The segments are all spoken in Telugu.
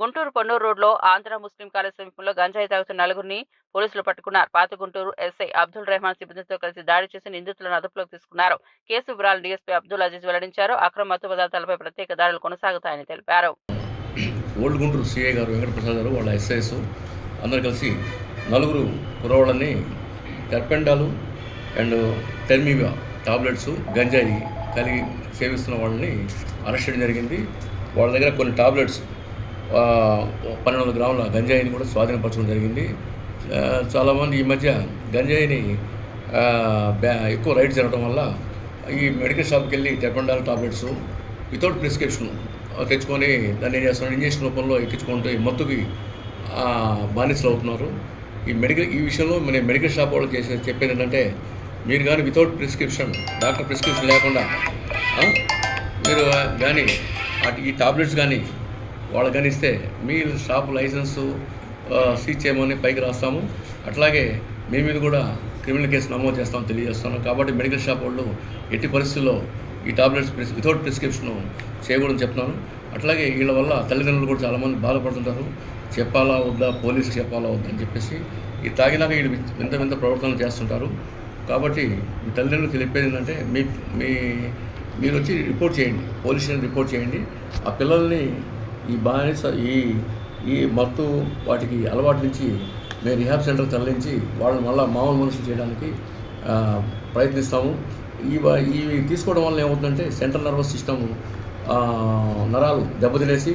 గుంటూరు పొన్నూరు రోడ్లో ఆంధ్ర ముస్లిం కాలేజ్ సమీపంలో గంజాయి తాగుతున్న నలుగురిని పోలీసులు పట్టుకున్నారు. పాత గుంటూరు ఎస్ఐ అబ్దుల్ రెహమాన్ సిబ్బందితో కలిసి దాడి చేసి నిందితులను అదుపులోకి తీసుకున్నారు. కేసు వివరాలు డీఎస్పీ అబ్దుల్ అజీజ్ వెల్లడించారు. అక్రమ మత్తు పదార్థాలపై ప్రత్యేక దాడులు కొనసాగుతాయని తెలిపారు. ఓల్డ్ గుంటూరు సిఐ గారు వెంకటప్రసాద్ గారు వాళ్ళ ఎస్ఐస్ అందరు కలిసి నలుగురు కురవాళ్ళని టర్పెండాలు అండ్ టెర్మివా టాబ్లెట్స్ గంజాయి కలిగి సేవిస్తున్న వాళ్ళని అరెస్ట్ చేయడం జరిగింది. వాళ్ళ దగ్గర కొన్ని టాబ్లెట్స్ 1200 గ్రాముల గంజాయిని కూడా స్వాధీనపరచడం జరిగింది. చాలామంది ఈ మధ్య గంజాయిని ఎక్కువ రైడ్ జరగడం వల్ల ఈ మెడికల్ షాప్కి వెళ్ళి టెర్పెండాల్ టాబ్లెట్స్ వితౌట్ ప్రిస్క్రిప్షన్ తెచ్చుకొని దాన్ని ఏం చేస్తున్నారు, ఇంజక్షన్ రూపంలో ఎక్కించుకుంటూ మత్తుకి బానిసలు అవుతున్నారు. ఈ విషయంలో మన మెడికల్ షాప్ వాళ్ళు చెప్పేది ఏంటంటే, మీరు కానీ వితౌట్ ప్రిస్క్రిప్షన్, డాక్టర్ ప్రిస్క్రిప్షన్ లేకుండా మీరు కానీ ఈ టాబ్లెట్స్ కానీ వాళ్ళకి కానీ ఇస్తే మీ షాప్ లైసెన్సు సీజ్ చేయమని పైకి రాస్తాము. అట్లాగే మీ మీద కూడా క్రిమినల్ కేసు నమోదు చేస్తామని తెలియజేస్తాను. కాబట్టి మెడికల్ షాప్ వాళ్ళు ఎట్టి పరిస్థితుల్లో ఈ టాబ్లెట్స్ వితౌట్ ప్రిస్క్రిప్షన్ చేయకూడదని చెప్తున్నాను. అట్లాగే వీళ్ళ వల్ల తల్లిదండ్రులు కూడా చాలామంది బాధపడుతుంటారు. చెప్పాలా వద్దా, పోలీసుకి చెప్పాలా వద్దా అని చెప్పేసి ఈ తాగినాక వీళ్ళు వింత వింత ప్రవర్తనలు చేస్తుంటారు. కాబట్టి మీ తల్లిదండ్రులు తెలిపేది ఏంటంటే, మీరు వచ్చి రిపోర్ట్ చేయండి, పోలీస్ స్టేషన్ రిపోర్ట్ చేయండి. ఆ పిల్లల్ని ఈ బానిస ఈ మత్తు వాటికి అలవాటు నుంచి మేము రిహాబ్ సెంటర్కి తరలించి వాళ్ళని మళ్ళీ మామూలు మనుషులు చేయడానికి ప్రయత్నిస్తాము. ఇవి తీసుకోవడం వల్ల ఏమవుతుందంటే, సెంట్రల్ నర్వస్ సిస్టమ్ నరాలు దెబ్బతినేసి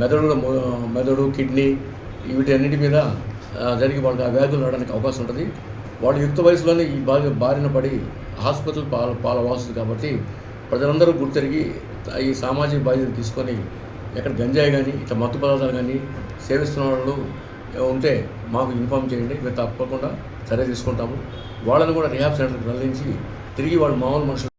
మెదడు కిడ్నీ వీటన్నిటి మీద జరిగి వాళ్ళకి ఆ వ్యాధులు రావడానికి అవకాశం ఉంటుంది. వాళ్ళు యుక్త వయసులోనే ఈ బారిన పడి హాస్పిటల్ పాలవాల్సింది. కాబట్టి ప్రజలందరూ గుర్తెరిగి ఈ సామాజిక బాధ్యత తీసుకొని ఎక్కడ గంజాయి కానీ ఇట్లా మత్తు పదార్థాలు కానీ సేవిస్తున్న వాళ్ళు ఉంటే మాకు ఇన్ఫామ్ చేయండి, మేము తప్పకుండా చర్య తీసుకుంటాము. వాళ్ళని కూడా రిహాబ్ సెంటర్కి తరలించి తిరిగి వాళ్ళు మామూలు మనుషులు